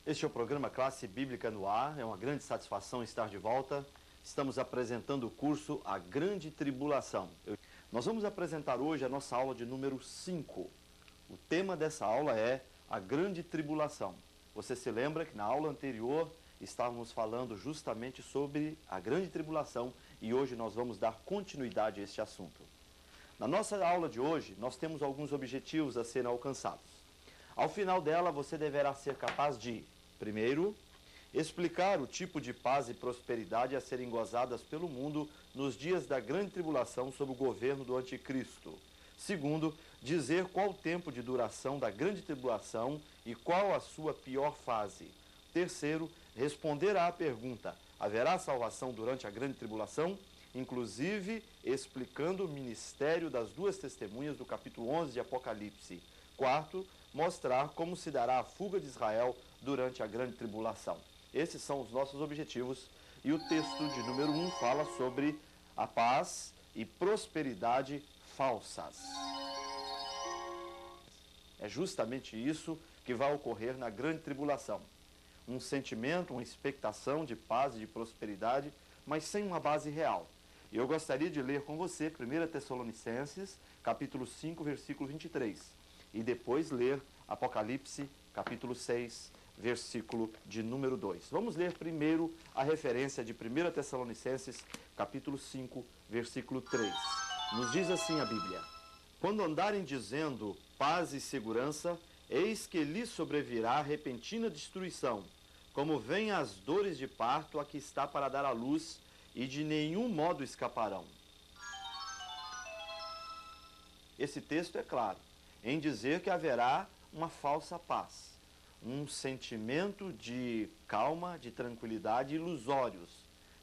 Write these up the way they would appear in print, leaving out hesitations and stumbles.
Este é o programa Classe Bíblica no Ar, é uma grande satisfação estar de volta. Estamos apresentando o curso A Grande Tribulação. Nós vamos apresentar hoje a nossa aula de número 5. O tema dessa aula é A Grande Tribulação. Você se lembra que na aula anterior estávamos falando justamente sobre a Grande Tribulação e hoje nós vamos dar continuidade a este assunto. Na nossa aula de hoje, nós temos alguns objetivos a serem alcançados. Ao final dela, você deverá ser capaz de, primeiro, explicar o tipo de paz e prosperidade a serem gozadas pelo mundo nos dias da grande tribulação sob o governo do anticristo. Segundo, dizer qual o tempo de duração da grande tribulação e qual a sua pior fase. Terceiro, responder à pergunta: haverá salvação durante a grande tribulação? Inclusive explicando o ministério das duas testemunhas do capítulo 11 de Apocalipse. Quarto, mostrar como se dará a fuga de Israel durante a grande tribulação. Esses são os nossos objetivos e o texto de número 1 fala sobre a paz e prosperidade falsas. É justamente isso que vai ocorrer na grande tribulação. Um sentimento, uma expectação de paz e de prosperidade, mas sem uma base real. E eu gostaria de ler com você 1 Tessalonicenses, capítulo 5, versículo 23. E depois ler Apocalipse, capítulo 6, versículo de número 2. Vamos ler primeiro a referência de 1 Tessalonicenses, capítulo 5, versículo 3. Nos diz assim a Bíblia: quando andarem dizendo paz e segurança, eis que lhes sobrevirá repentina destruição, como vêm as dores de parto a que está para dar à luz, e de nenhum modo escaparão. Esse texto é claro em dizer que haverá uma falsa paz, um sentimento de calma, de tranquilidade ilusórios,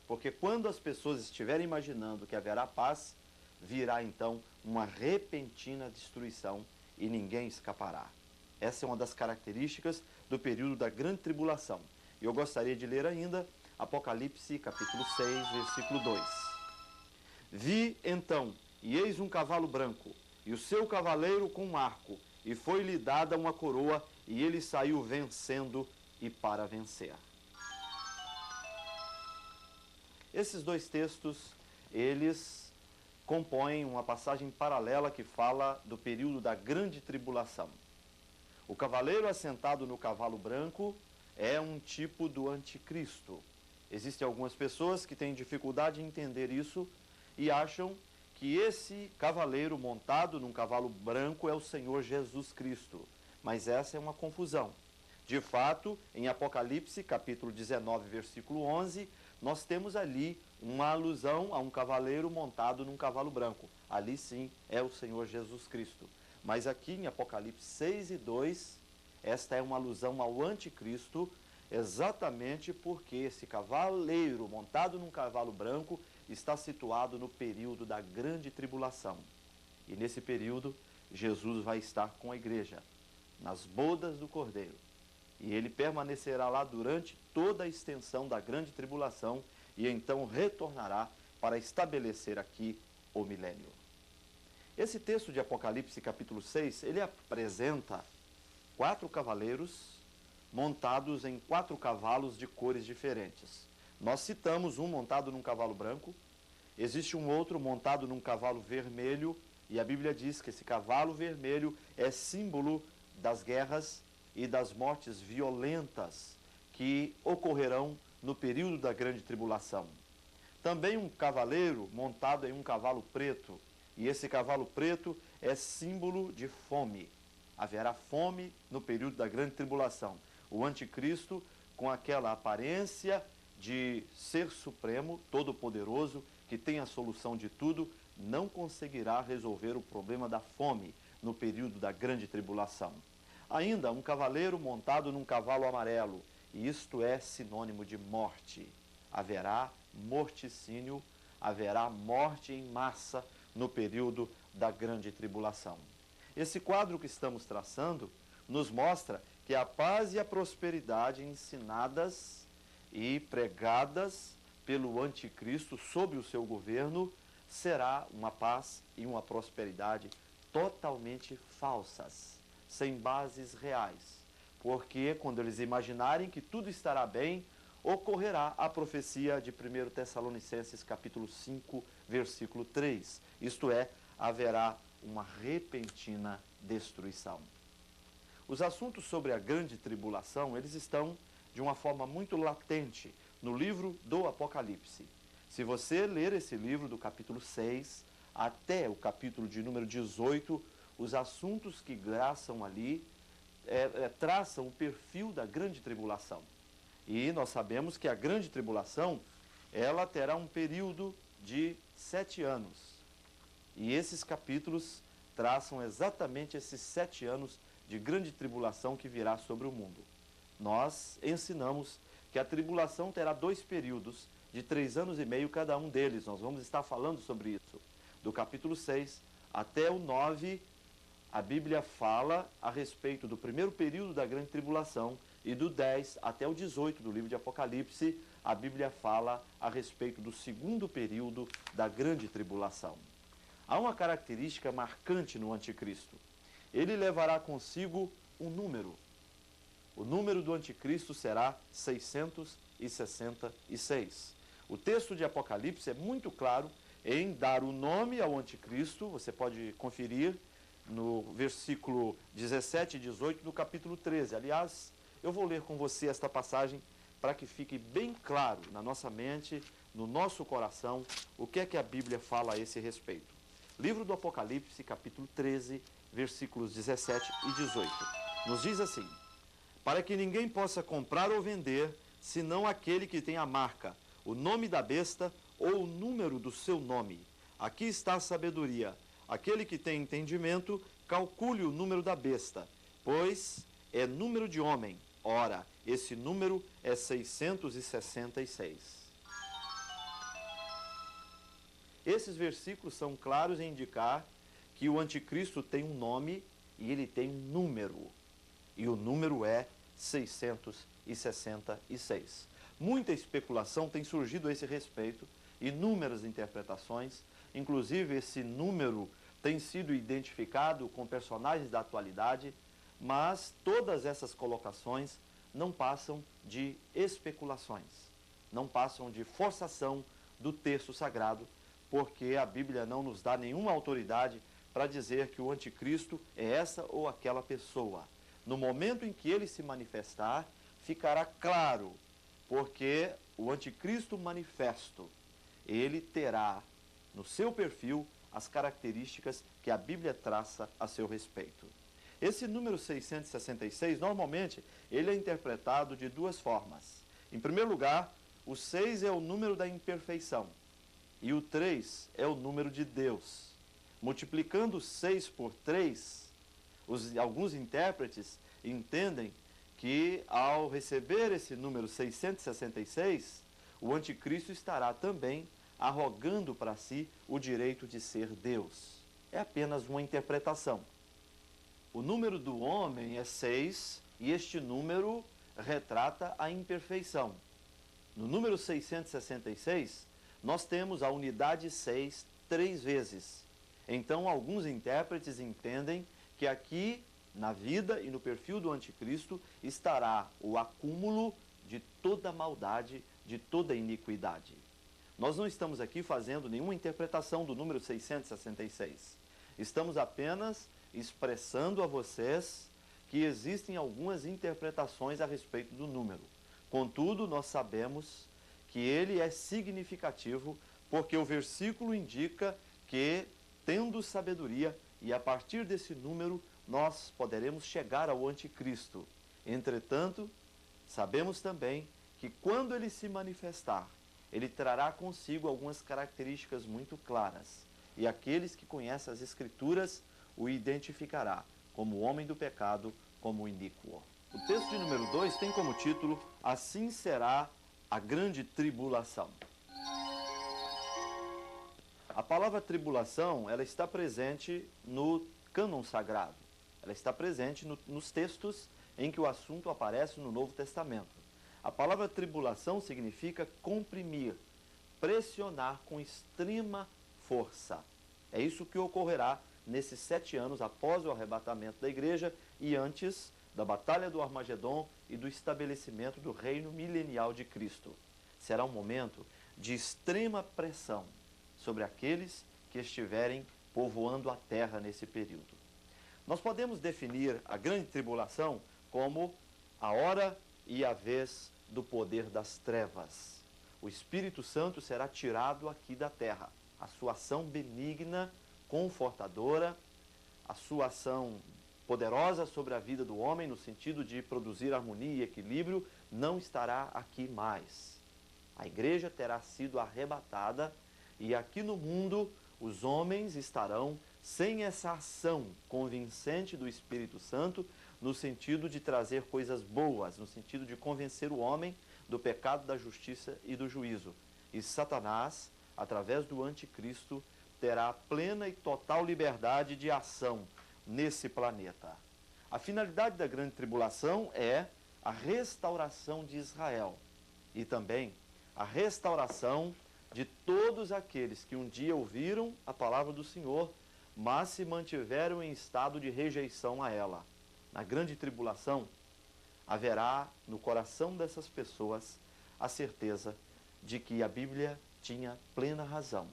porque quando as pessoas estiverem imaginando que haverá paz, virá então uma repentina destruição e ninguém escapará. Essa é uma das características do período da grande tribulação. E eu gostaria de ler ainda Apocalipse, capítulo 6, versículo 2. Vi então, e eis um cavalo branco, e o seu cavaleiro com um arco, e foi-lhe dada uma coroa, e ele saiu vencendo e para vencer. Esses dois textos, eles compõem uma passagem paralela que fala do período da grande tribulação. O cavaleiro assentado no cavalo branco é um tipo do anticristo. Existem algumas pessoas que têm dificuldade em entender isso e acham que esse cavaleiro montado num cavalo branco é o Senhor Jesus Cristo. Mas essa é uma confusão. De fato, em Apocalipse, capítulo 19, versículo 11, nós temos ali uma alusão a um cavaleiro montado num cavalo branco. Ali sim é o Senhor Jesus Cristo. Mas aqui em Apocalipse 6 e 2, esta é uma alusão ao anticristo, exatamente porque esse cavaleiro montado num cavalo branco está situado no período da grande tribulação. E nesse período, Jesus vai estar com a igreja, nas bodas do Cordeiro. E ele permanecerá lá durante toda a extensão da grande tribulação e então retornará para estabelecer aqui o milênio. Esse texto de Apocalipse, capítulo 6, ele apresenta 4 cavaleiros montados em 4 cavalos de cores diferentes. Nós citamos um montado num cavalo branco, existe um outro montado num cavalo vermelho, e a Bíblia diz que esse cavalo vermelho é símbolo das guerras e das mortes violentas que ocorrerão no período da grande tribulação. Também um cavaleiro montado em um cavalo preto, e esse cavalo preto é símbolo de fome. Haverá fome no período da grande tribulação. O anticristo, com aquela aparência de ser supremo, todo-poderoso, que tem a solução de tudo, não conseguirá resolver o problema da fome no período da grande tribulação. Ainda um cavaleiro montado num cavalo amarelo, e isto é sinônimo de morte. Haverá morticínio, haverá morte em massa no período da grande tribulação. Esse quadro que estamos traçando nos mostra que a paz e a prosperidade ensinadas e pregadas pelo anticristo sob o seu governo será uma paz e uma prosperidade totalmente falsas, sem bases reais. Porque quando eles imaginarem que tudo estará bem, ocorrerá a profecia de 1 Tessalonicenses capítulo 5, versículo 3. Isto é, haverá uma repentina destruição. Os assuntos sobre a grande tribulação, eles estão de uma forma muito latente no livro do Apocalipse. Se você ler esse livro do capítulo 6 até o capítulo de número 18, os assuntos que graçam ali traçam o perfil da grande tribulação. E nós sabemos que a grande tribulação, ela terá um período de 7 anos. E esses capítulos traçam exatamente esses 7 anos de grande tribulação que virá sobre o mundo. Nós ensinamos que a tribulação terá 2 períodos de 3 anos e meio cada um deles. Nós vamos estar falando sobre isso. Do capítulo 6 até o 9, a Bíblia fala a respeito do primeiro período da grande tribulação, e do 10 até o 18 do livro de Apocalipse, a Bíblia fala a respeito do segundo período da grande tribulação. Há uma característica marcante no anticristo. Ele levará consigo um número. O número do anticristo será 666. O texto de Apocalipse é muito claro em dar o nome ao anticristo. Você pode conferir no versículo 17 e 18 do capítulo 13. Aliás, eu vou ler com você esta passagem para que fique bem claro na nossa mente, no nosso coração, o que é que a Bíblia fala a esse respeito. Livro do Apocalipse, capítulo 13, versículos 17 e 18. Nos diz assim: para que ninguém possa comprar ou vender, senão aquele que tem a marca, o nome da besta ou o número do seu nome. Aqui está a sabedoria. Aquele que tem entendimento, calcule o número da besta, pois é número de homem. Ora, esse número é 666. Esses versículos são claros em indicar que o anticristo tem um nome e ele tem um número. E o número é 666. Muita especulação tem surgido a esse respeito, inúmeras interpretações, inclusive esse número tem sido identificado com personagens da atualidade, mas todas essas colocações não passam de especulações, não passam de forçação do texto sagrado, porque a Bíblia não nos dá nenhuma autoridade para dizer que o anticristo é essa ou aquela pessoa. No momento em que ele se manifestar, ficará claro, porque o anticristo manifesto, ele terá no seu perfil as características que a Bíblia traça a seu respeito. Esse número 666, normalmente, ele é interpretado de 2 formas. Em primeiro lugar, o 6 é o número da imperfeição e o 3 é o número de Deus. Multiplicando 6 por 3, alguns intérpretes entendem que ao receber esse número 666, o anticristo estará também arrogando para si o direito de ser Deus. É apenas uma interpretação. O número do homem é 6 e este número retrata a imperfeição. No número 666, nós temos a unidade 6 3 vezes. Então, alguns intérpretes entendem que aqui, na vida e no perfil do anticristo, estará o acúmulo de toda maldade, de toda iniquidade. Nós não estamos aqui fazendo nenhuma interpretação do número 666. Estamos apenas expressando a vocês que existem algumas interpretações a respeito do número. Contudo, nós sabemos que ele é significativo porque o versículo indica que, tendo sabedoria, e a partir desse número, nós poderemos chegar ao anticristo. Entretanto, sabemos também que quando ele se manifestar, ele trará consigo algumas características muito claras. E aqueles que conhecem as Escrituras o identificará como homem do pecado, como iníquo. O texto de número 2 tem como título: Assim será a grande tribulação. A palavra tribulação, ela está presente no cânon sagrado. Ela está presente nos textos em que o assunto aparece no Novo Testamento. A palavra tribulação significa comprimir, pressionar com extrema força. É isso que ocorrerá nesses 7 anos após o arrebatamento da igreja e antes da batalha do Armagedon e do estabelecimento do reino milenial de Cristo. Será um momento de extrema pressão sobre aqueles que estiverem povoando a terra nesse período. Nós podemos definir a grande tribulação como a hora e a vez do poder das trevas. O Espírito Santo será tirado aqui da terra. A sua ação benigna, confortadora, a sua ação poderosa sobre a vida do homem, no sentido de produzir harmonia e equilíbrio, não estará aqui mais. A igreja terá sido arrebatada e aqui no mundo os homens estarão sem essa ação convincente do Espírito Santo, no sentido de trazer coisas boas, no sentido de convencer o homem do pecado, da justiça e do juízo. E Satanás, através do anticristo, terá plena e total liberdade de ação nesse planeta. A finalidade da grande tribulação é a restauração de Israel e também a restauração de todos aqueles que um dia ouviram a palavra do Senhor, mas se mantiveram em estado de rejeição a ela. Na grande tribulação, haverá no coração dessas pessoas a certeza de que a Bíblia tinha plena razão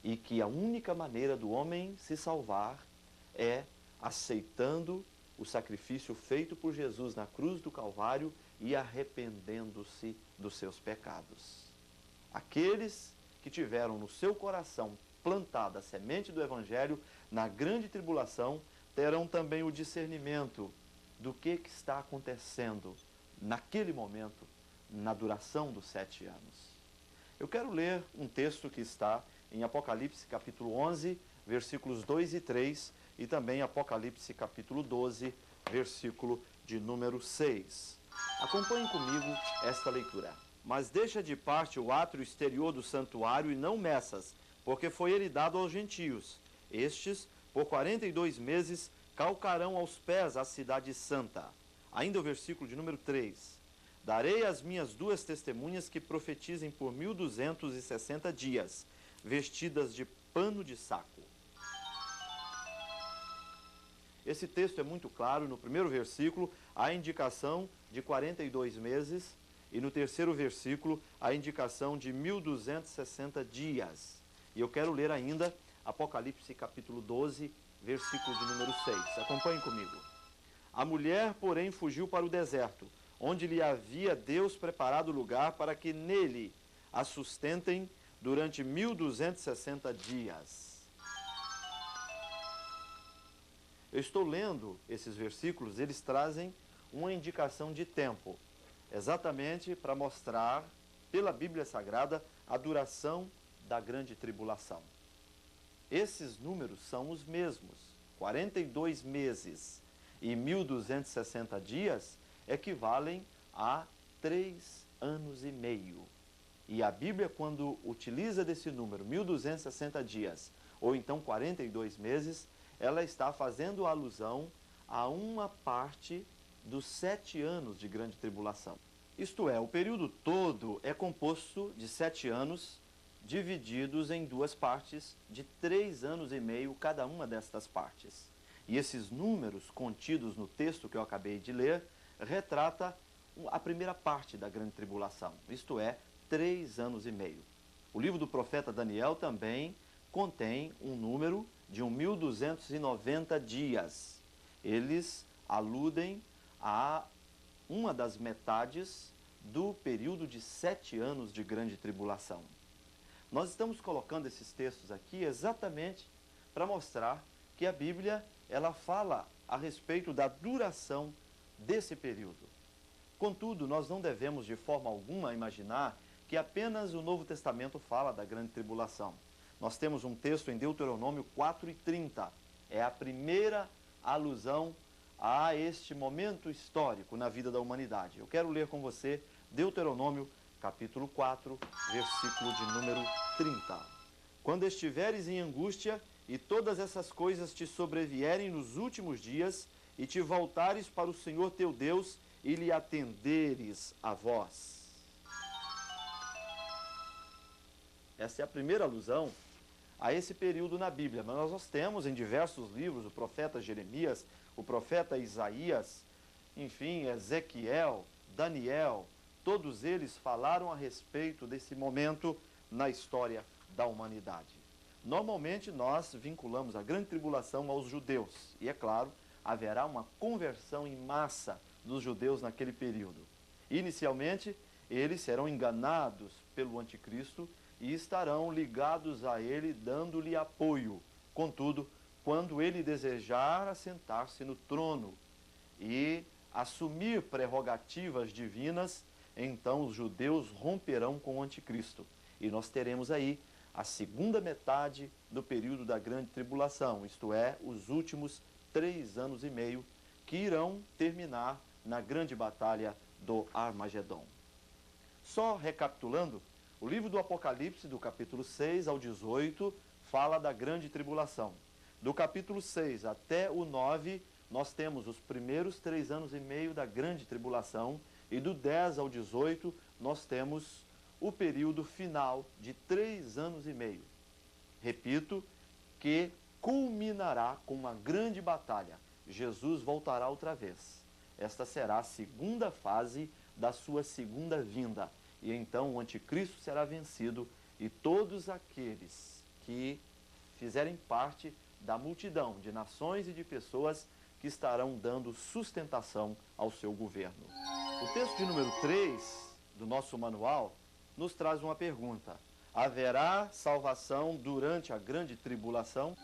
e que a única maneira do homem se salvar é aceitando o sacrifício feito por Jesus na cruz do Calvário e arrependendo-se dos seus pecados. Aqueles que tiveram no seu coração plantada a semente do Evangelho, na grande tribulação, terão também o discernimento do que está acontecendo naquele momento, na duração dos 7 anos. Eu quero ler um texto que está em Apocalipse capítulo 11, versículos 2 e 3, e também Apocalipse capítulo 12, versículo de número 6. Acompanhem comigo esta leitura. Mas deixa de parte o átrio exterior do santuário e não meças, porque foi ele dado aos gentios. Estes, por 42 meses, calcarão aos pés a cidade santa. Ainda o versículo de número 3. Darei as minhas 2 testemunhas que profetizem por 1260 dias, vestidas de pano de saco. Esse texto é muito claro. No primeiro versículo, a indicação de 42 meses, e no terceiro versículo, a indicação de 1260 dias. E eu quero ler ainda Apocalipse capítulo 12, versículo de número 6. Acompanhem comigo. A mulher, porém, fugiu para o deserto, onde lhe havia Deus preparado lugar para que nele a sustentem durante 1260 dias. Eu estou lendo esses versículos, eles trazem uma indicação de tempo, exatamente para mostrar, pela Bíblia Sagrada, a duração da grande tribulação. Esses números são os mesmos. 42 meses e 1260 dias equivalem a 3 anos e meio. E a Bíblia, quando utiliza desse número, 1260 dias, ou então 42 meses, ela está fazendo alusão a uma parte dos 7 anos de grande tribulação. Isto é, o período todo é composto de 7 anos, divididos em 2 partes, de 3 anos e meio cada uma destas partes. E esses números contidos no texto que eu acabei de ler, retrata a primeira parte da grande tribulação, isto é, 3 anos e meio. O livro do profeta Daniel também contém um número de 1290 dias. Eles aludem a uma das metades do período de 7 anos de grande tribulação. Nós estamos colocando esses textos aqui exatamente para mostrar que a Bíblia, ela fala a respeito da duração desse período. Contudo, nós não devemos de forma alguma imaginar que apenas o Novo Testamento fala da grande tribulação. Nós temos um texto em Deuteronômio 4:30. É a primeira alusão a este momento histórico na vida da humanidade. Eu quero ler com você Deuteronômio capítulo 4, versículo de número 30. Quando estiveres em angústia e todas essas coisas te sobrevierem nos últimos dias e te voltares para o Senhor teu Deus e lhe atenderes a voz. Essa é a primeira alusão a esse período na Bíblia. Mas nós temos em diversos livros, o profeta Jeremias, o profeta Isaías, enfim, Ezequiel, Daniel, todos eles falaram a respeito desse momento na história da humanidade. Normalmente nós vinculamos a grande tribulação aos judeus, e é claro, haverá uma conversão em massa dos judeus naquele período. Inicialmente, eles serão enganados pelo anticristo e estarão ligados a ele, dando-lhe apoio. Contudo, quando ele desejar assentar-se no trono e assumir prerrogativas divinas, então os judeus romperão com o anticristo. E nós teremos aí a segunda metade do período da grande tribulação, isto é, os últimos 3 anos e meio, que irão terminar na grande batalha do Armagedon. Só recapitulando, o livro do Apocalipse, do capítulo 6 ao 18, fala da grande tribulação. Do capítulo 6 até o 9, nós temos os primeiros 3 anos e meio da grande tribulação, e do 10 ao 18, nós temos o período final de 3 anos e meio. Repito, que culminará com uma grande batalha. Jesus voltará outra vez. Esta será a segunda fase da sua segunda vinda. E então o anticristo será vencido e todos aqueles que fizerem parte da multidão de nações e de pessoas que estarão dando sustentação ao seu governo. O texto de número 3 do nosso manual nos traz uma pergunta: haverá salvação durante a grande tribulação?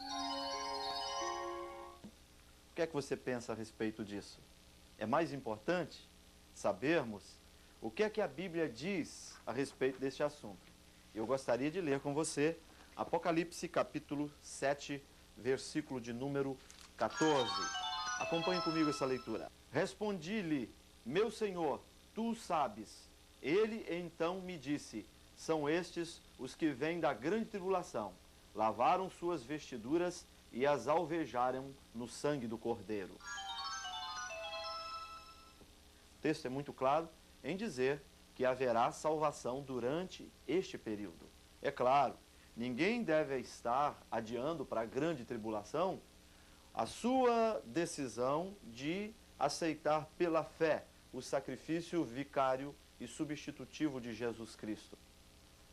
O que é que você pensa a respeito disso? É mais importante sabermos o que é que a Bíblia diz a respeito deste assunto. Eu gostaria de ler com você Apocalipse capítulo 7, versículo de número 14. Acompanhe comigo essa leitura. Respondi-lhe: meu Senhor, tu sabes. Ele então me disse: são estes os que vêm da grande tribulação, lavaram suas vestiduras e as alvejaram no sangue do Cordeiro. O texto é muito claro em dizer que haverá salvação durante este período. É claro, ninguém deve estar adiando para a grande tribulação a sua decisão de aceitar pela fé o sacrifício vicário e substitutivo de Jesus Cristo.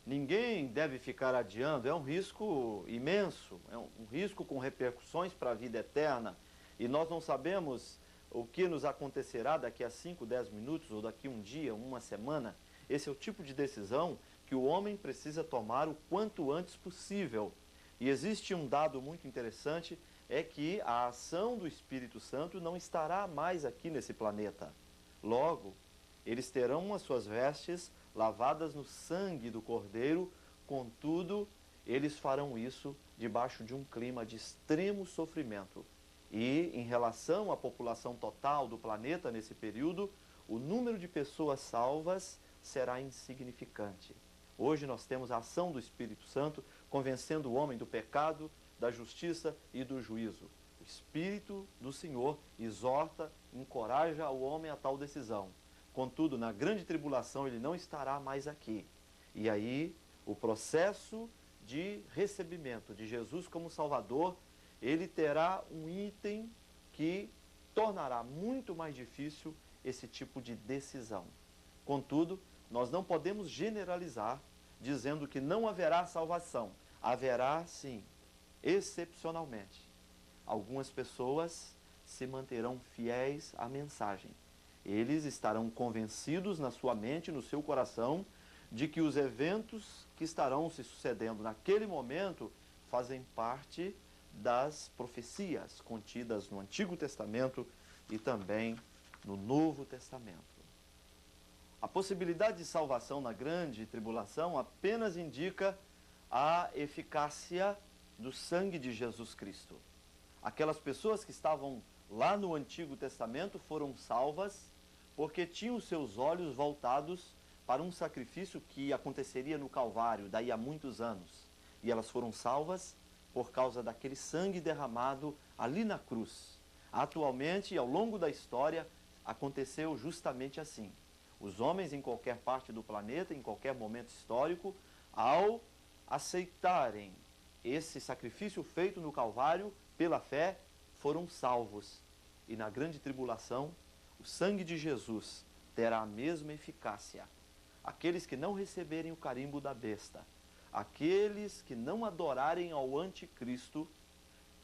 Ninguém deve ficar adiando, é um risco imenso, é um risco com repercussões para a vida eterna, e nós não sabemos o que nos acontecerá daqui a 5, 10 minutos, ou daqui um dia, uma semana. Esse é o tipo de decisão que o homem precisa tomar o quanto antes possível. E existe um dado muito interessante, é que a ação do Espírito Santo não estará mais aqui nesse planeta. Logo, eles terão as suas vestes lavadas no sangue do Cordeiro, contudo, eles farão isso debaixo de um clima de extremo sofrimento. E, em relação à população total do planeta nesse período, o número de pessoas salvas será insignificante. Hoje nós temos a ação do Espírito Santo convencendo o homem do pecado, da justiça e do juízo. O Espírito do Senhor exorta, encoraja o homem a tal decisão. Contudo, na grande tribulação ele não estará mais aqui. E aí, o processo de recebimento de Jesus como Salvador, ele terá um item que tornará muito mais difícil esse tipo de decisão. Contudo, nós não podemos generalizar dizendo que não haverá salvação. Haverá, sim, excepcionalmente. Algumas pessoas se manterão fiéis à mensagem. Eles estarão convencidos na sua mente, no seu coração, de que os eventos que estarão se sucedendo naquele momento fazem parte das profecias contidas no Antigo Testamento e também no Novo Testamento. A possibilidade de salvação na grande tribulação apenas indica a eficácia do sangue de Jesus Cristo. Aquelas pessoas que estavam lá no Antigo Testamento foram salvas porque tinham seus olhos voltados para um sacrifício que aconteceria no Calvário, daí a muitos anos. E elas foram salvas por causa daquele sangue derramado ali na cruz. Atualmente, ao longo da história, aconteceu justamente assim. Os homens em qualquer parte do planeta, em qualquer momento histórico, ao aceitarem esse sacrifício feito no Calvário pela fé, foram salvos. E na grande tribulação, o sangue de Jesus terá a mesma eficácia. Aqueles que não receberem o carimbo da besta, aqueles que não adorarem ao anticristo,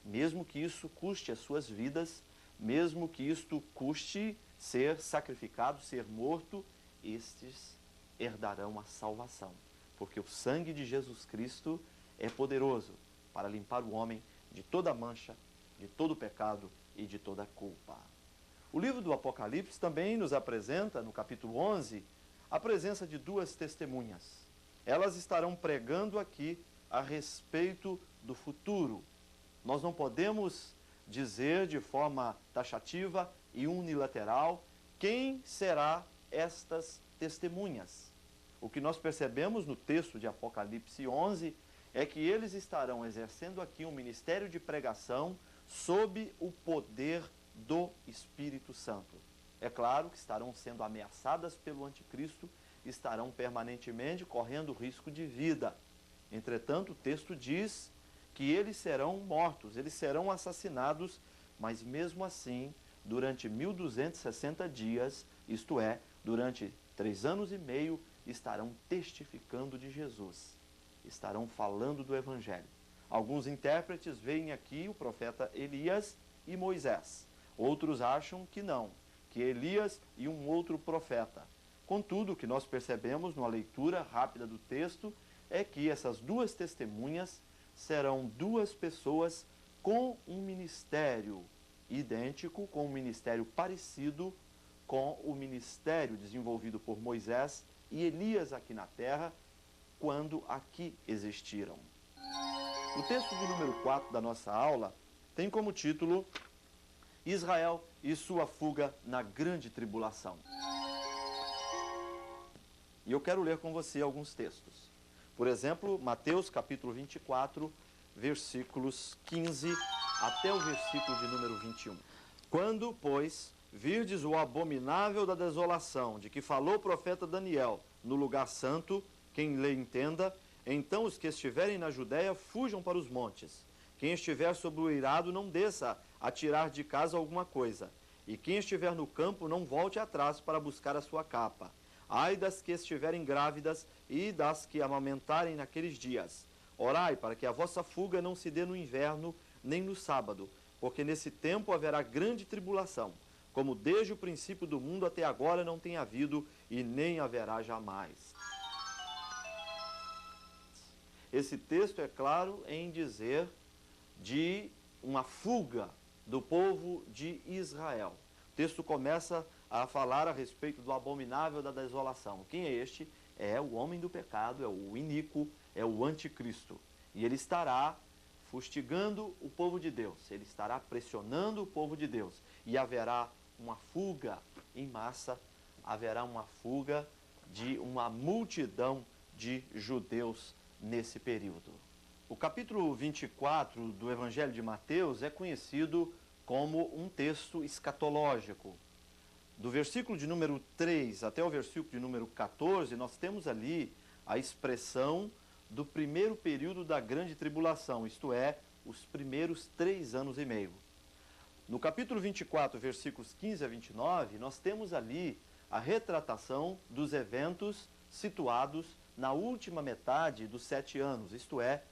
mesmo que isso custe as suas vidas, mesmo que isto custe ser sacrificado, ser morto, estes herdarão a salvação. Porque o sangue de Jesus Cristo é poderoso para limpar o homem de toda mancha, de todo pecado e de toda culpa. O livro do Apocalipse também nos apresenta, no capítulo 11, a presença de duas testemunhas. Elas estarão pregando aqui a respeito do futuro. Nós não podemos dizer de forma taxativa e unilateral quem será estas testemunhas. O que nós percebemos no texto de Apocalipse 11 é que eles estarão exercendo aqui um ministério de pregação sob o poder do Espírito Santo. É claro que estarão sendo ameaçadas pelo anticristo, estarão permanentemente correndo risco de vida. Entretanto, o texto diz que eles serão mortos, eles serão assassinados, mas mesmo assim, durante 1260 dias, isto é, durante 3 anos e meio, estarão testificando de Jesus, estarão falando do Evangelho. Alguns intérpretes veem aqui o profeta Elias e Moisés. Outros acham que não, que Elias e um outro profeta. Contudo, o que nós percebemos numa leitura rápida do texto é que essas duas testemunhas serão duas pessoas com um ministério idêntico, com um ministério parecido com o ministério desenvolvido por Moisés e Elias aqui na terra, quando aqui existiram. O texto de número 4 da nossa aula tem como título Israel e sua fuga na grande tribulação. E eu quero ler com você alguns textos. Por exemplo, Mateus capítulo 24, versículos 15 até o versículo de número 21. Quando, pois, virdes o abominável da desolação, de que falou o profeta Daniel, no lugar santo, quem lê entenda, então os que estiverem na Judéia fujam para os montes. Quem estiver sobre o eirado não desça a tirar de casa alguma coisa. E quem estiver no campo não volte atrás para buscar a sua capa. Ai das que estiverem grávidas e das que amamentarem naqueles dias. Orai para que a vossa fuga não se dê no inverno, nem no sábado, porque nesse tempo haverá grande tribulação, como desde o princípio do mundo até agora não tem havido e nem haverá jamais. Esse texto é claro em dizer de uma fuga do povo de Israel. O texto começa a falar a respeito do abominável da desolação. Quem é este? É o homem do pecado, é o iníquo, é o anticristo. E ele estará fustigando o povo de Deus, ele estará pressionando o povo de Deus. E haverá uma fuga em massa, haverá uma fuga de uma multidão de judeus nesse período. O capítulo 24 do Evangelho de Mateus é conhecido como um texto escatológico. Do versículo de número 3 até o versículo de número 14, nós temos ali a expressão do primeiro período da grande tribulação, isto é, os primeiros 3 anos e meio. No capítulo 24, versículos 15 a 29, nós temos ali a retratação dos eventos situados na última metade dos 7 anos, isto é,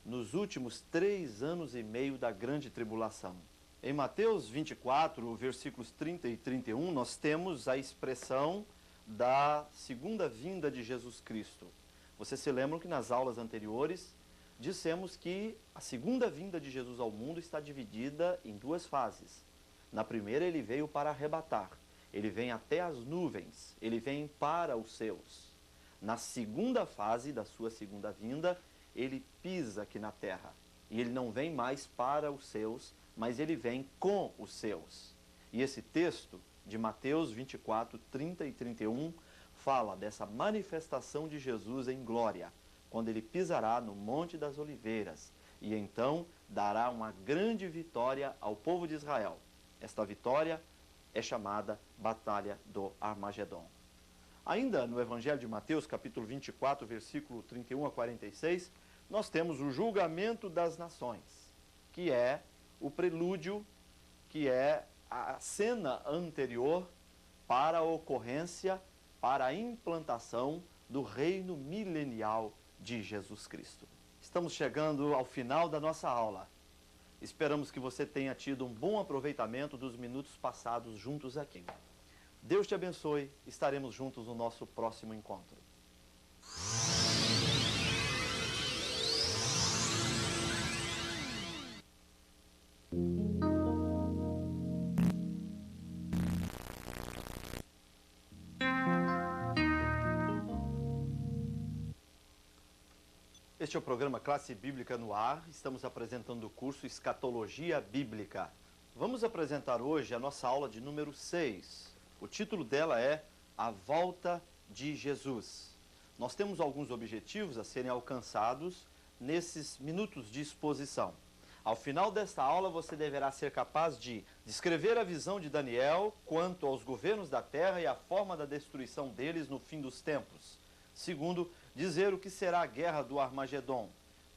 nos últimos 3 anos e meio da grande tribulação. Em Mateus 24, versículos 30 e 31, nós temos a expressão da segunda vinda de Jesus Cristo. Vocês se lembram que nas aulas anteriores dissemos que a segunda vinda de Jesus ao mundo está dividida em 2 fases. Na primeira, ele veio para arrebatar. Ele vem até as nuvens, ele vem para os seus. Na segunda fase da sua segunda vinda, ele pisa aqui na terra. E ele não vem mais para os seus, mas ele vem com os seus. E esse texto de Mateus 24, 30 e 31 fala dessa manifestação de Jesus em glória, quando ele pisará no Monte das Oliveiras e então dará uma grande vitória ao povo de Israel. Esta vitória é chamada Batalha do Armagedon. Ainda no Evangelho de Mateus, capítulo 24, versículo 31 a 46, nós temos o julgamento das nações, que é o prelúdio, que é a cena anterior para a ocorrência, para a implantação do reino milenial de Jesus Cristo. Estamos chegando ao final da nossa aula. Esperamos que você tenha tido um bom aproveitamento dos minutos passados juntos aqui. Deus te abençoe, estaremos juntos no nosso próximo encontro. Este é o programa Classe Bíblica no Ar. Estamos apresentando o curso Escatologia Bíblica. Vamos apresentar hoje a nossa aula de número 6. O título dela é A Volta de Jesus. Nós temos alguns objetivos a serem alcançados nesses minutos de exposição. Ao final desta aula, você deverá ser capaz de descrever a visão de Daniel quanto aos governos da terra e a forma da destruição deles no fim dos tempos. Segundo, dizer o que será a guerra do Armagedon.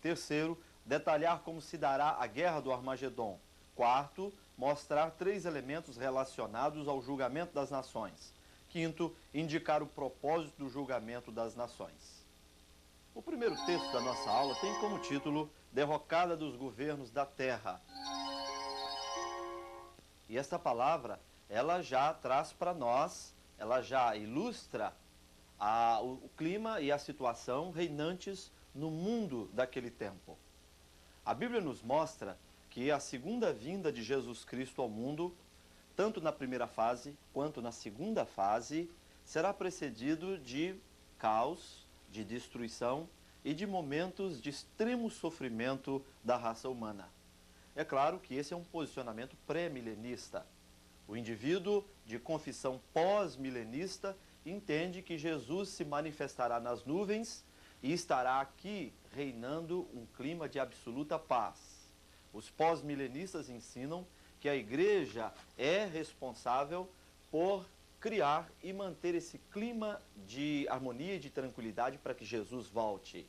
Terceiro, detalhar como se dará a guerra do Armagedon. Quarto, mostrar 3 elementos relacionados ao julgamento das nações. Quinto, indicar o propósito do julgamento das nações. O primeiro texto da nossa aula tem como título Derrocada dos governos da terra. E esta palavra, ela já traz para nós, ela já ilustra o clima e a situação reinantes no mundo daquele tempo. A Bíblia nos mostra que a segunda vinda de Jesus Cristo ao mundo, tanto na primeira fase quanto na segunda fase, será precedido de caos, de destruição e de momentos de extremo sofrimento da raça humana. É claro que esse é um posicionamento pré-milenista. O indivíduo de confissão pós-milenista entende que Jesus se manifestará nas nuvens e estará aqui reinando um clima de absoluta paz. Os pós-milenistas ensinam que a igreja é responsável por criar e manter esse clima de harmonia e de tranquilidade para que Jesus volte.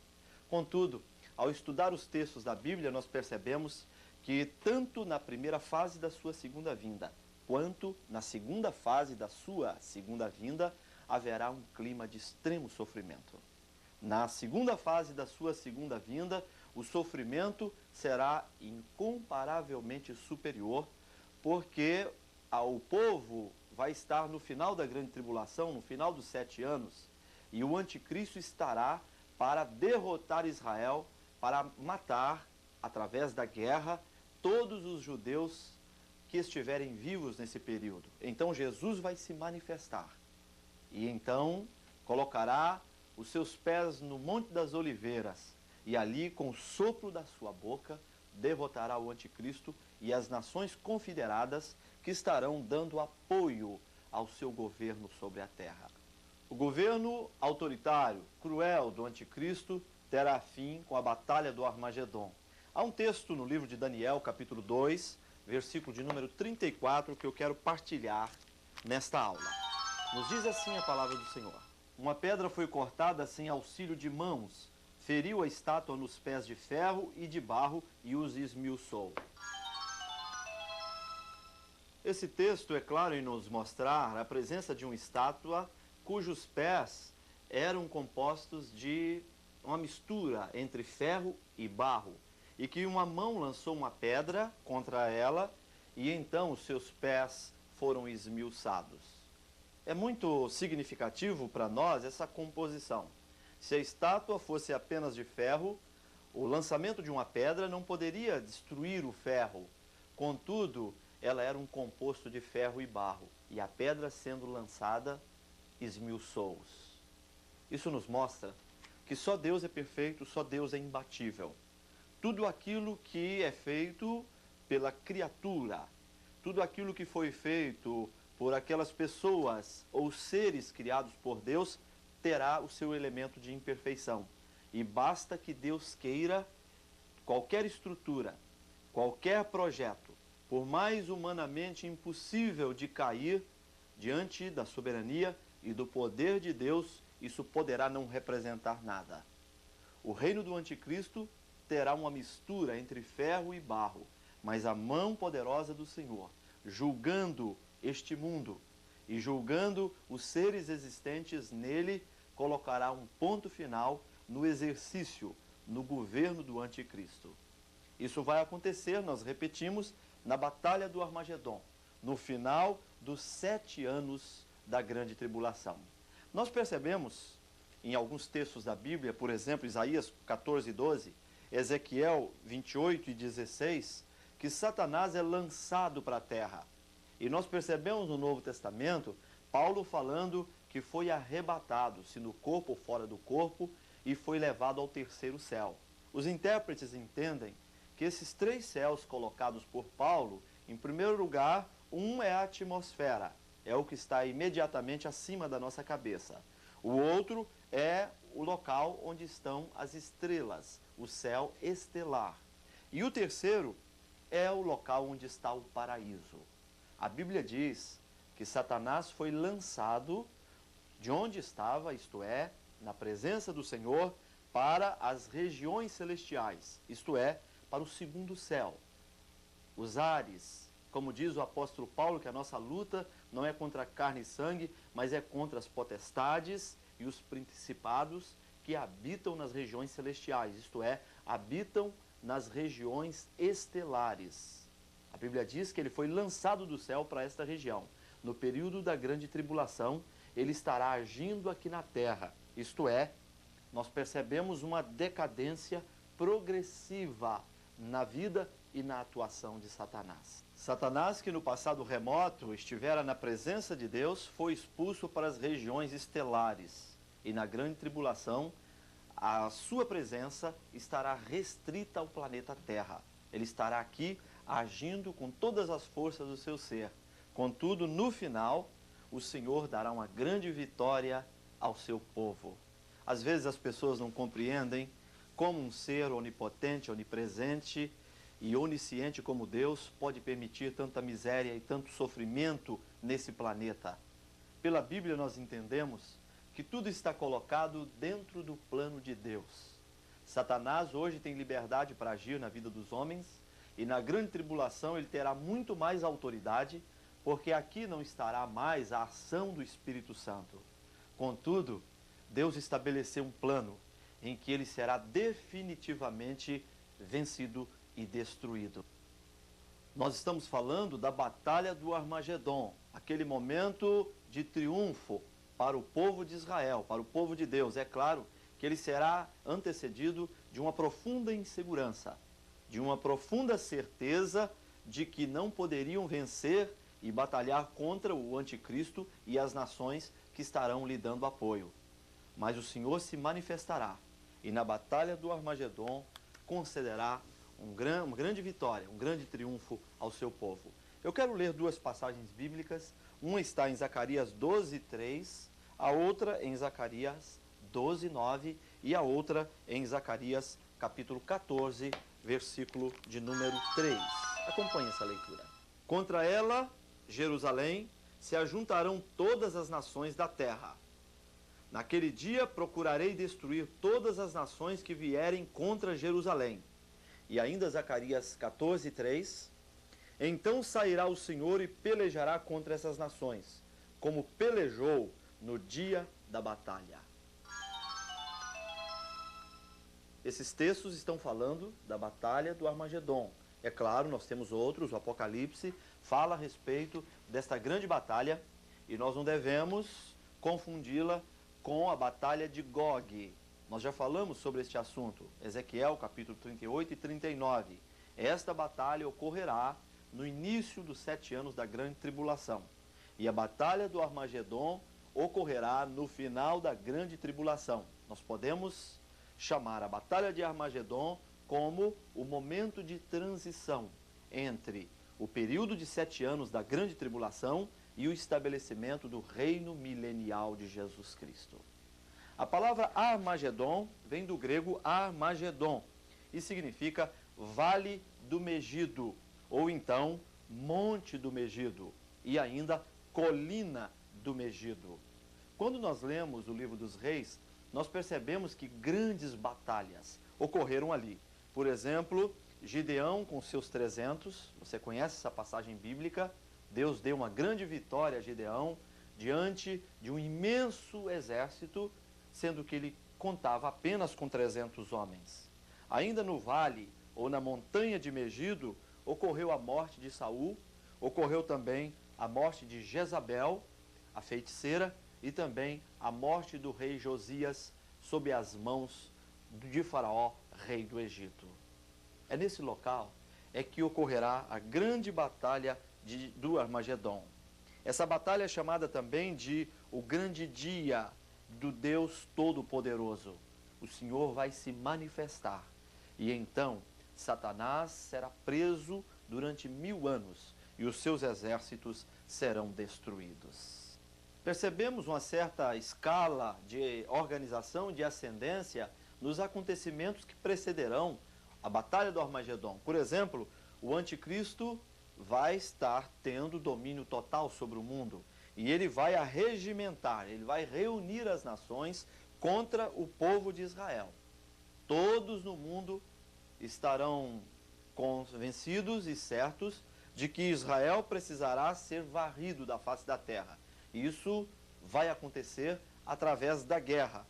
Contudo, ao estudar os textos da Bíblia, nós percebemos que tanto na primeira fase da sua segunda vinda, quanto na segunda fase da sua segunda vinda, haverá um clima de extremo sofrimento. Na segunda fase da sua segunda vinda, o sofrimento será incomparavelmente superior, porque o povo vai estar no final da grande tribulação, no final dos 7 anos, e o anticristo estará para derrotar Israel, para matar, através da guerra, todos os judeus que estiverem vivos nesse período. Então Jesus vai se manifestar. E então colocará os seus pés no Monte das Oliveiras e ali, com o sopro da sua boca, derrotará o anticristo e as nações confederadas que estarão dando apoio ao seu governo sobre a terra. O governo autoritário, cruel do anticristo terá fim com a batalha do Armagedon. Há um texto no livro de Daniel, capítulo 2, versículo de número 34, que eu quero partilhar nesta aula. Nos diz assim a palavra do Senhor: Uma pedra foi cortada sem auxílio de mãos, feriu a estátua nos pés de ferro e de barro e os esmiuçou. Esse texto é claro em nos mostrar a presença de uma estátua cujos pés eram compostos de uma mistura entre ferro e barro, e que uma mão lançou uma pedra contra ela e então os seus pés foram esmiuçados. É muito significativo para nós essa composição. Se a estátua fosse apenas de ferro, o lançamento de uma pedra não poderia destruir o ferro. Contudo, ela era um composto de ferro e barro, e a pedra sendo lançada esmiuçou-os. Isso nos mostra que só Deus é perfeito, só Deus é imbatível. Tudo aquilo que é feito pela criatura, tudo aquilo que foi feito por aquelas pessoas ou seres criados por Deus, terá o seu elemento de imperfeição. E basta que Deus queira, qualquer estrutura, qualquer projeto, por mais humanamente impossível de cair diante da soberania e do poder de Deus, isso poderá não representar nada. O reino do anticristo terá uma mistura entre ferro e barro, mas a mão poderosa do Senhor, julgando este mundo e julgando os seres existentes nele, colocará um ponto final no exercício, no governo do anticristo. Isso vai acontecer, nós repetimos, na Batalha do Armagedon, no final dos 7 anos da grande tribulação. Nós percebemos em alguns textos da Bíblia, por exemplo, Isaías 14, 12, Ezequiel 28 e 16, que Satanás é lançado para a terra. E nós percebemos no Novo Testamento, Paulo falando que foi arrebatado, se no corpo ou fora do corpo, e foi levado ao terceiro céu. Os intérpretes entendem que esses 3 céus colocados por Paulo, em primeiro lugar, um é a atmosfera, é o que está imediatamente acima da nossa cabeça. O outro é o local onde estão as estrelas, o céu estelar. E o terceiro é o local onde está o paraíso. A Bíblia diz que Satanás foi lançado de onde estava, isto é, na presença do Senhor, para as regiões celestiais, isto é, para o segundo céu. Os ares, como diz o apóstolo Paulo, que a nossa luta não é contra carne e sangue, mas é contra as potestades e os principados que habitam nas regiões celestiais, isto é, habitam nas regiões estelares. A Bíblia diz que ele foi lançado do céu para esta região. No período da grande tribulação, ele estará agindo aqui na terra, isto é, nós percebemos uma decadência progressiva na vida e na atuação de Satanás. Satanás, que no passado remoto estivera na presença de Deus, foi expulso para as regiões estelares. E na grande tribulação, a sua presença estará restrita ao planeta Terra. Ele estará aqui agindo com todas as forças do seu ser. Contudo, no final, o Senhor dará uma grande vitória ao seu povo. Às vezes as pessoas não compreendem como um ser onipotente, onipresente e onisciente como Deus pode permitir tanta miséria e tanto sofrimento nesse planeta. Pela Bíblia nós entendemos que tudo está colocado dentro do plano de Deus. Satanás hoje tem liberdade para agir na vida dos homens e na grande tribulação ele terá muito mais autoridade, porque aqui não estará mais a ação do Espírito Santo. Contudo, Deus estabeleceu um plano em que ele será definitivamente vencido e destruído. Nós estamos falando da Batalha do Armagedon, aquele momento de triunfo para o povo de Israel, para o povo de Deus. É claro que ele será antecedido de uma profunda insegurança, de uma profunda certeza de que não poderiam vencer e batalhar contra o anticristo e as nações que estarão lhe dando apoio. Mas o Senhor se manifestará e na Batalha do Armagedon concederá uma grande vitória, um grande triunfo ao seu povo. Eu quero ler 2 passagens bíblicas, uma está em Zacarias 12, 3, a outra em Zacarias 12, 9 e a outra em Zacarias capítulo 14, versículo de número 3. Acompanhe essa leitura. Contra ela, Jerusalém, se ajuntarão todas as nações da terra. Naquele dia procurarei destruir todas as nações que vierem contra Jerusalém. E ainda Zacarias 14, 3. Então sairá o Senhor e pelejará contra essas nações, como pelejou no dia da batalha. Esses textos estão falando da Batalha do Armagedon. É claro, nós temos outros, o Apocalipse fala a respeito desta grande batalha e nós não devemos confundi-la com a Batalha de Gog. Nós já falamos sobre este assunto, Ezequiel capítulo 38 e 39. Esta batalha ocorrerá no início dos 7 anos da grande tribulação. E a Batalha do Armagedon ocorrerá no final da grande tribulação. Nós podemos chamar a Batalha de Armagedon como o momento de transição entre o período de 7 anos da grande tribulação e o estabelecimento do reino milenial de Jesus Cristo. A palavra Armagedon vem do grego Armagedon e significa Vale do Megido, ou então Monte do Megido, e ainda Colina do Megido. Quando nós lemos o livro dos Reis, nós percebemos que grandes batalhas ocorreram ali. Por exemplo, Gideão com seus 300, você conhece essa passagem bíblica? Deus deu uma grande vitória a Gideão diante de um imenso exército, sendo que ele contava apenas com 300 homens. Ainda no vale ou na montanha de Megido, ocorreu a morte de Saul, ocorreu também a morte de Jezabel, a feiticeira, e também a morte do rei Josias sob as mãos de Faraó, rei do Egito. É nesse local que ocorrerá a grande batalha do Armagedon. Essa batalha é chamada também de o grande dia do Deus Todo-Poderoso. O Senhor vai se manifestar e então Satanás será preso durante 1000 anos e os seus exércitos serão destruídos. Percebemos uma certa escala de organização, de ascendência nos acontecimentos que precederão a batalha do Armagedon. Por exemplo, o anticristo vai estar tendo domínio total sobre o mundo e ele vai arregimentar, ele vai reunir as nações contra o povo de Israel. Todos no mundo estarão convencidos e certos de que Israel precisará ser varrido da face da terra. Isso vai acontecer através da guerra.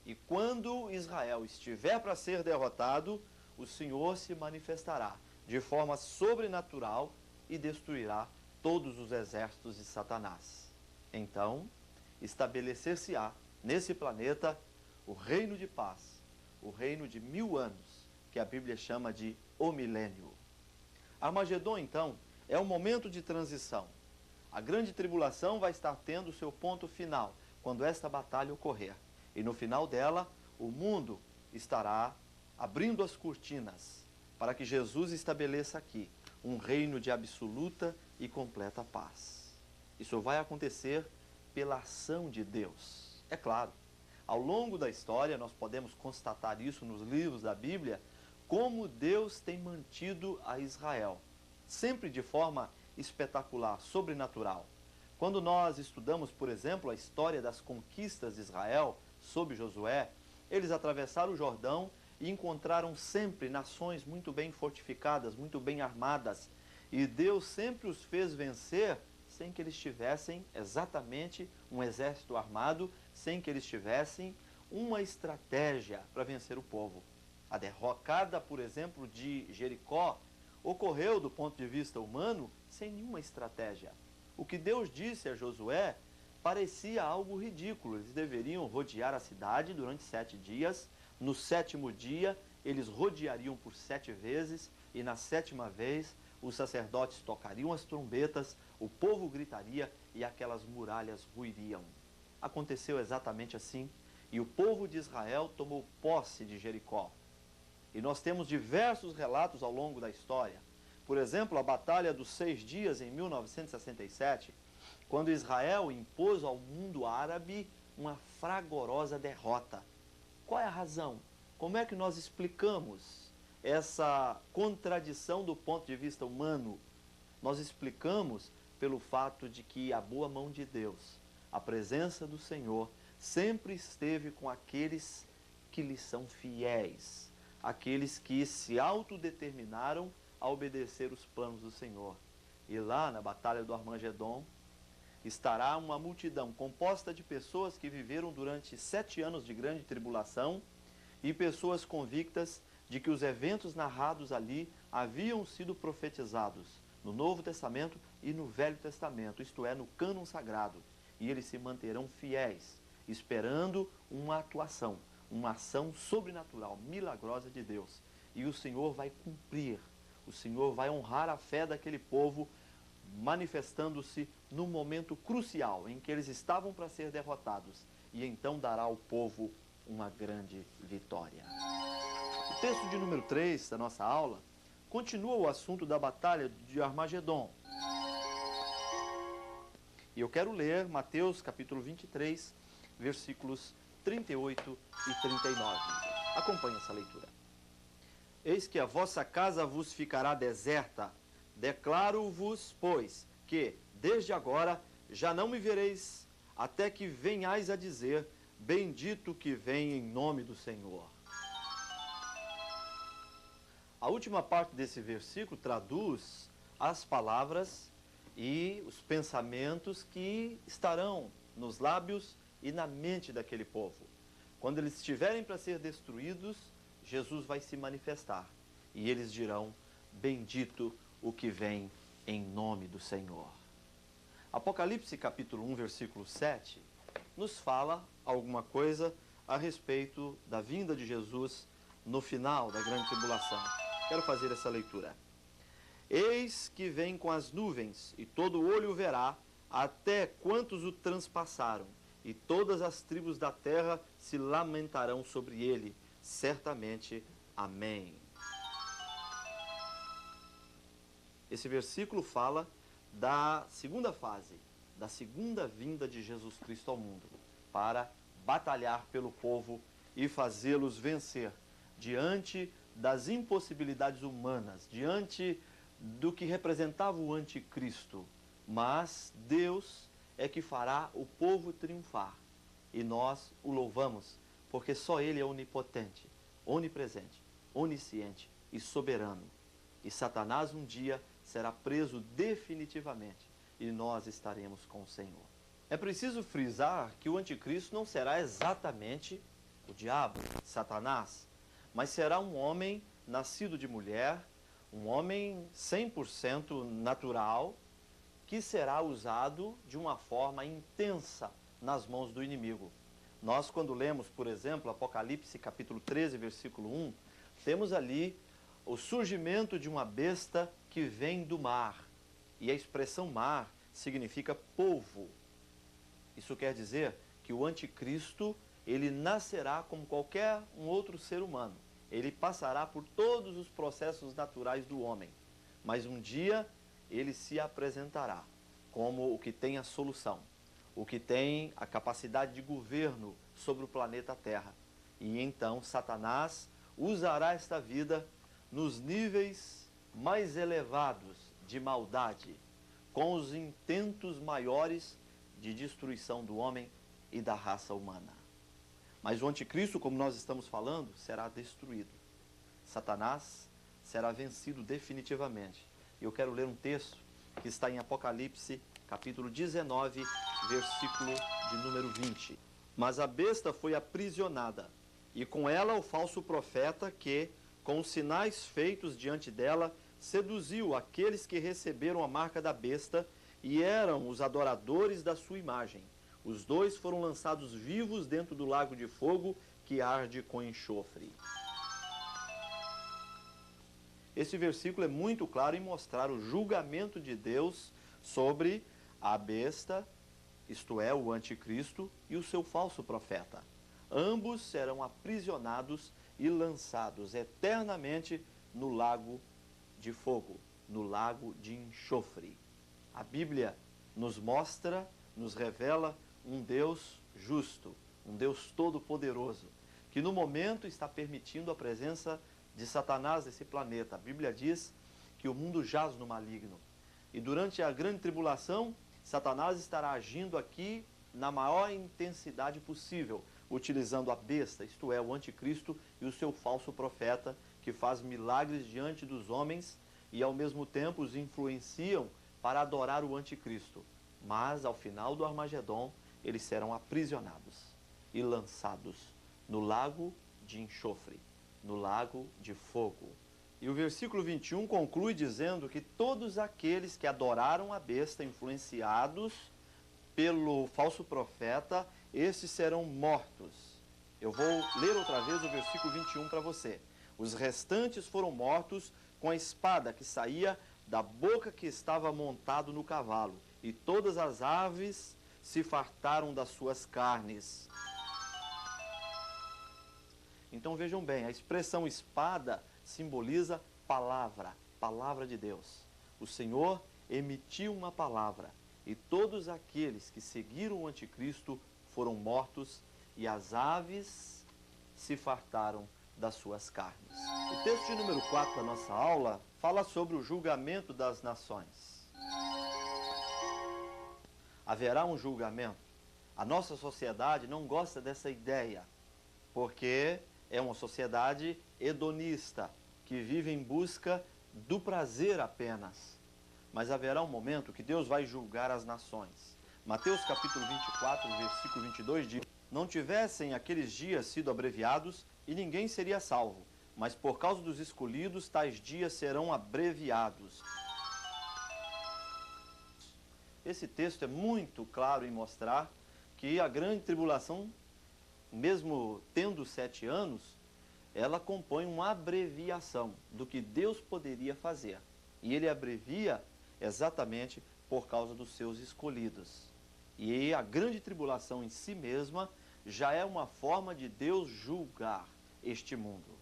E quando Israel estiver para ser derrotado, o Senhor se manifestará de forma sobrenatural e destruirá todos os exércitos de Satanás. Então, estabelecer-se-á nesse planeta o reino de paz, o reino de 1000 anos, que a Bíblia chama de o milênio. Armagedon, então, é um momento de transição. A grande tribulação vai estar tendo o seu ponto final, quando esta batalha ocorrer. E no final dela, o mundo estará abrindo as cortinas para que Jesus estabeleça aqui um reino de absoluta e completa paz. Isso vai acontecer pela ação de Deus. É claro, ao longo da história nós podemos constatar isso nos livros da Bíblia, como Deus tem mantido a Israel, sempre de forma espetacular, sobrenatural. Quando nós estudamos, por exemplo, a história das conquistas de Israel sob Josué, eles atravessaram o Jordão e encontraram sempre nações muito bem fortificadas, muito bem armadas. E Deus sempre os fez vencer sem que eles tivessem exatamente um exército armado, sem que eles tivessem uma estratégia para vencer o povo. A derrocada, por exemplo, de Jericó ocorreu do ponto de vista humano sem nenhuma estratégia. O que Deus disse a Josué parecia algo ridículo. Eles deveriam rodear a cidade durante 7 dias. No 7º dia, eles rodeariam por 7 vezes e na 7ª vez os sacerdotes tocariam as trombetas, o povo gritaria e aquelas muralhas ruiriam. Aconteceu exatamente assim e o povo de Israel tomou posse de Jericó. E nós temos diversos relatos ao longo da história. Por exemplo, a Batalha dos 6 Dias, em 1967, quando Israel impôs ao mundo árabe uma fragorosa derrota. Qual é a razão? Como é que nós explicamos essa contradição do ponto de vista humano? Nós explicamos pelo fato de que a boa mão de Deus, a presença do Senhor, sempre esteve com aqueles que lhe são fiéis, aqueles que se autodeterminaram a obedecer os planos do Senhor. E lá na Batalha do Armagedon estará uma multidão composta de pessoas que viveram durante 7 anos de grande tribulação e pessoas convictas de que os eventos narrados ali haviam sido profetizados no Novo Testamento e no Velho Testamento, isto é, no cânon sagrado. E eles se manterão fiéis, esperando uma atuação, uma ação sobrenatural, milagrosa de Deus. E o Senhor vai cumprir, o Senhor vai honrar a fé daquele povo, manifestando-se no momento crucial em que eles estavam para ser derrotados. E então dará ao povo uma grande vitória. O texto de número 3 da nossa aula continua o assunto da batalha de Armagedon. E eu quero ler Mateus capítulo 23, versículos 38 e 39. Acompanhe essa leitura. Eis que a vossa casa vos ficará deserta. Declaro-vos, pois, que, desde agora, já não me vereis, até que venhais a dizer, bendito que vem em nome do Senhor. A última parte desse versículo traduz as palavras e os pensamentos que estarão nos lábios e na mente daquele povo. Quando eles estiverem para ser destruídos, Jesus vai se manifestar e eles dirão: bendito o que vem em nome do Senhor. Apocalipse capítulo 1, versículo 7, nos fala alguma coisa a respeito da vinda de Jesus no final da grande tribulação. Quero fazer essa leitura. Eis que vem com as nuvens, e todo olho o verá, até quantos o transpassaram, e todas as tribos da terra se lamentarão sobre ele. Certamente. Amém. Esse versículo fala da segunda fase, da segunda vinda de Jesus Cristo ao mundo, para batalhar pelo povo e fazê-los vencer diante das impossibilidades humanas, diante do que representava o anticristo. Mas Deus é que fará o povo triunfar, e nós o louvamos, porque só Ele é onipotente, onipresente, onisciente e soberano. E Satanás um dia será preso definitivamente, e nós estaremos com o Senhor. É preciso frisar que o anticristo não será exatamente o diabo, Satanás, mas será um homem nascido de mulher, um homem 100% natural, que será usado de uma forma intensa nas mãos do inimigo. Nós, quando lemos, por exemplo, Apocalipse capítulo 13, versículo 1, temos ali o surgimento de uma besta que vem do mar. E a expressão mar significa polvo. Isso quer dizer que o anticristo, ele nascerá como qualquer um outro ser humano. Ele passará por todos os processos naturais do homem. Mas um dia ele se apresentará como o que tem a solução, o que tem a capacidade de governo sobre o planeta Terra. E então Satanás usará esta vida nos níveis mais elevados de maldade, com os intentos maiores de destruição do homem e da raça humana. Mas o anticristo, como nós estamos falando, será destruído. Satanás será vencido definitivamente. E eu quero ler um texto que está em Apocalipse, capítulo 19, versículo de número 20. Mas a besta foi aprisionada, e com ela o falso profeta que, com os sinais feitos diante dela, seduziu aqueles que receberam a marca da besta e eram os adoradores da sua imagem. Os dois foram lançados vivos dentro do lago de fogo que arde com enxofre. Esse versículo é muito claro em mostrar o julgamento de Deus sobre a besta, isto é, o anticristo, e o seu falso profeta. Ambos serão aprisionados e lançados eternamente no lago de fogo, no lago de enxofre. A Bíblia nos mostra, nos revela um Deus justo, um Deus todo-poderoso, que no momento está permitindo a presença de Satanás nesse planeta. A Bíblia diz que o mundo jaz no maligno. E durante a grande tribulação, Satanás estará agindo aqui na maior intensidade possível, utilizando a besta, isto é, o anticristo e o seu falso profeta, que faz milagres diante dos homens e ao mesmo tempo os influenciam para adorar o anticristo. Mas ao final do Armagedon, eles serão aprisionados e lançados no lago de enxofre, no lago de fogo. E o versículo 21 conclui dizendo que todos aqueles que adoraram a besta, influenciados pelo falso profeta, esses serão mortos. Eu vou ler outra vez o versículo 21 para você. Os restantes foram mortos com a espada que saía da boca que estava montado no cavalo, e todas as aves se fartaram das suas carnes. Então vejam bem, a expressão espada simboliza palavra, palavra de Deus. O Senhor emitiu uma palavra, e todos aqueles que seguiram o anticristo foram mortos, e as aves se fartaram das suas carnes. O texto de número 4 da nossa aula fala sobre o julgamento das nações. Haverá um julgamento. A nossa sociedade não gosta dessa ideia, porque é uma sociedade hedonista, que vive em busca do prazer apenas. Mas haverá um momento que Deus vai julgar as nações. Mateus capítulo 24, versículo 22 diz: não tivessem aqueles dias sido abreviados, e ninguém seria salvo, mas por causa dos escolhidos, tais dias serão abreviados. Esse texto é muito claro em mostrar que a grande tribulação, mesmo tendo 7 anos, ela compõe uma abreviação do que Deus poderia fazer. E ele abrevia exatamente por causa dos seus escolhidos. E a grande tribulação em si mesma já é uma forma de Deus julgar este mundo.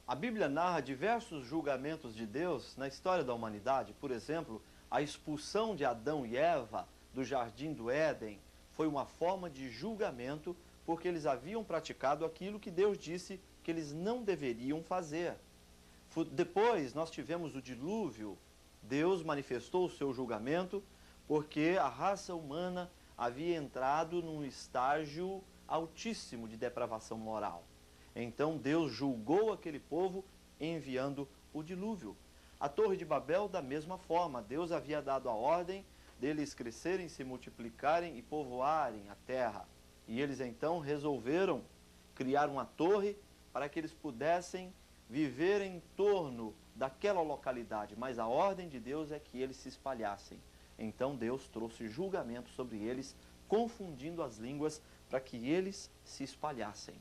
A Bíblia narra diversos julgamentos de Deus na história da humanidade. Por exemplo, a expulsão de Adão e Eva do jardim do Éden foi uma forma de julgamento, porque eles haviam praticado aquilo que Deus disse que eles não deveriam fazer. Depois nós tivemos o dilúvio. Deus manifestou o seu julgamento porque a raça humana havia entrado num estágio altíssimo de depravação moral. Então Deus julgou aquele povo enviando o dilúvio. A Torre de Babel, da mesma forma, Deus havia dado a ordem deles crescerem, se multiplicarem e povoarem a terra. E eles então resolveram criar uma torre para que eles pudessem viver em torno daquela localidade, mas a ordem de Deus é que eles se espalhassem. Então Deus trouxe julgamento sobre eles, confundindo as línguas para que eles se espalhassem.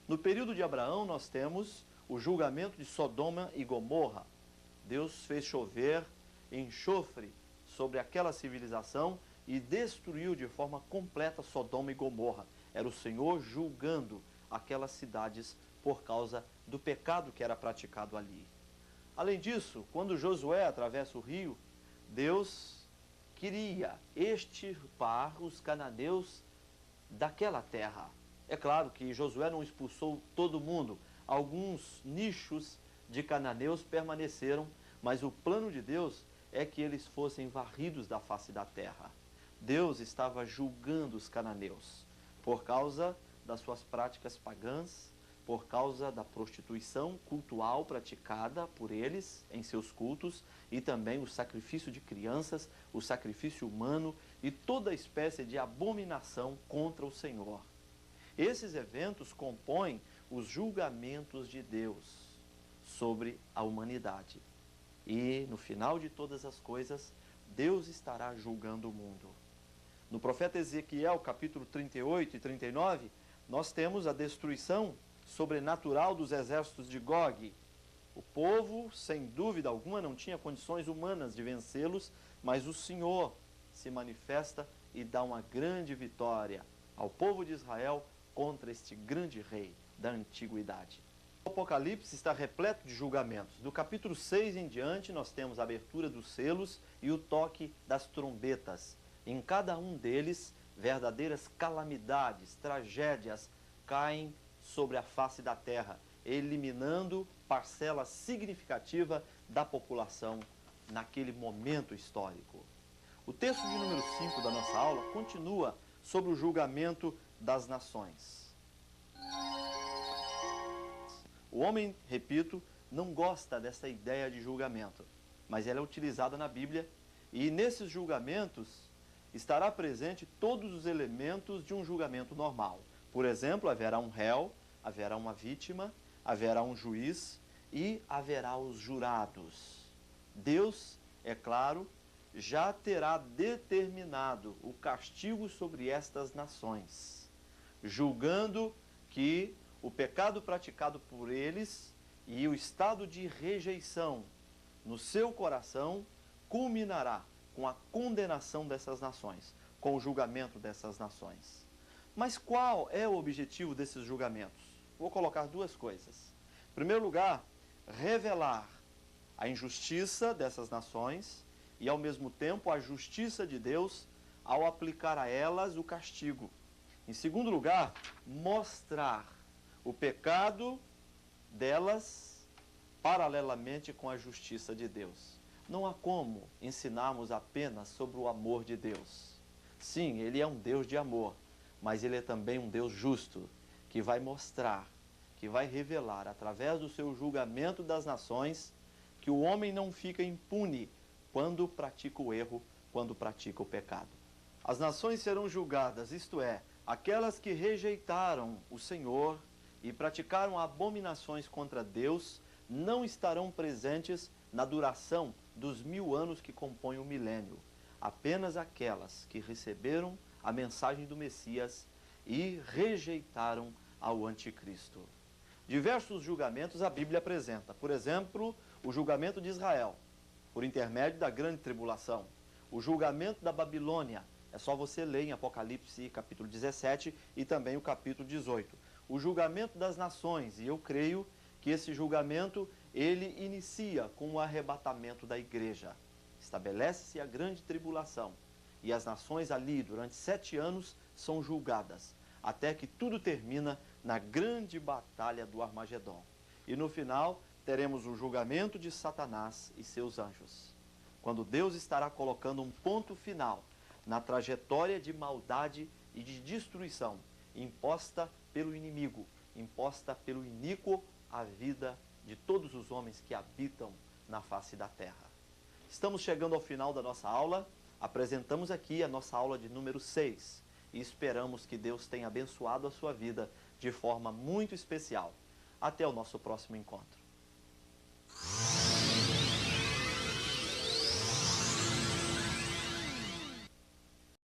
No período de Abraão nós temos o julgamento de Sodoma e Gomorra. Deus fez chover enxofre sobre aquela civilização e destruiu de forma completa Sodoma e Gomorra. Era o Senhor julgando aquelas cidades por causa do pecado que era praticado ali. Além disso, quando Josué atravessa o rio, Deus queria extirpar os cananeus daquela terra. É claro que Josué não expulsou todo mundo. Alguns nichos de cananeus permaneceram, mas o plano de Deus é que eles fossem varridos da face da terra. Deus estava julgando os cananeus por causa das suas práticas pagãs, por causa da prostituição cultual praticada por eles em seus cultos e também o sacrifício de crianças, o sacrifício humano e toda espécie de abominação contra o Senhor. Esses eventos compõem os julgamentos de Deus sobre a humanidade. E no final de todas as coisas, Deus estará julgando o mundo. No profeta Ezequiel, capítulo 38 e 39, nós temos a destruição sobrenatural dos exércitos de Gog. O povo, sem dúvida alguma, não tinha condições humanas de vencê-los, mas o Senhor se manifesta e dá uma grande vitória ao povo de Israel contra este grande rei da antiguidade. O Apocalipse está repleto de julgamentos. Do capítulo 6 em diante, nós temos a abertura dos selos e o toque das trombetas. Em cada um deles, verdadeiras calamidades, tragédias caem sobre a face da terra, eliminando parcela significativa da população naquele momento histórico. O texto de número 5 da nossa aula continua sobre o julgamento das nações. O homem, repito, não gosta dessa ideia de julgamento, mas ela é utilizada na Bíblia e nesses julgamentos estará presente todos os elementos de um julgamento normal. Por exemplo, haverá um réu, haverá uma vítima, haverá um juiz e haverá os jurados. Deus, é claro, já terá determinado o castigo sobre estas nações, julgando que o pecado praticado por eles e o estado de rejeição no seu coração culminará com a condenação dessas nações, com o julgamento dessas nações. Mas qual é o objetivo desses julgamentos? Vou colocar duas coisas. Em primeiro lugar, revelar a injustiça dessas nações e, ao mesmo tempo, a justiça de Deus ao aplicar a elas o castigo. Em segundo lugar, mostrar o pecado delas paralelamente com a justiça de Deus. Não há como ensinarmos apenas sobre o amor de Deus. Sim, Ele é um Deus de amor, mas Ele é também um Deus justo, que vai mostrar, que vai revelar, através do seu julgamento das nações, que o homem não fica impune quando pratica o erro, quando pratica o pecado. As nações serão julgadas, isto é, aquelas que rejeitaram o Senhor e praticaram abominações contra Deus, não estarão presentes na duração dos 1000 anos que compõem o milênio. Apenas aquelas que receberam a mensagem do Messias e rejeitaram ao anticristo. Diversos julgamentos a Bíblia apresenta. Por exemplo, o julgamento de Israel, por intermédio da grande tribulação. O julgamento da Babilônia, é só você ler em Apocalipse capítulo 17 e também o capítulo 18. O julgamento das nações, e eu creio que esse julgamento, ele inicia com o arrebatamento da igreja. Estabelece-se a grande tribulação, e as nações ali, durante 7 anos, são julgadas, até que tudo termina na grande batalha do Armagedon. E no final, teremos o julgamento de Satanás e seus anjos, quando Deus estará colocando um ponto final na trajetória de maldade e de destruição imposta pelo inimigo, imposta pelo iníquo à vida de todos os homens que habitam na face da terra. Estamos chegando ao final da nossa aula, apresentamos aqui a nossa aula de número 6 e esperamos que Deus tenha abençoado a sua vida de forma muito especial. Até o nosso próximo encontro.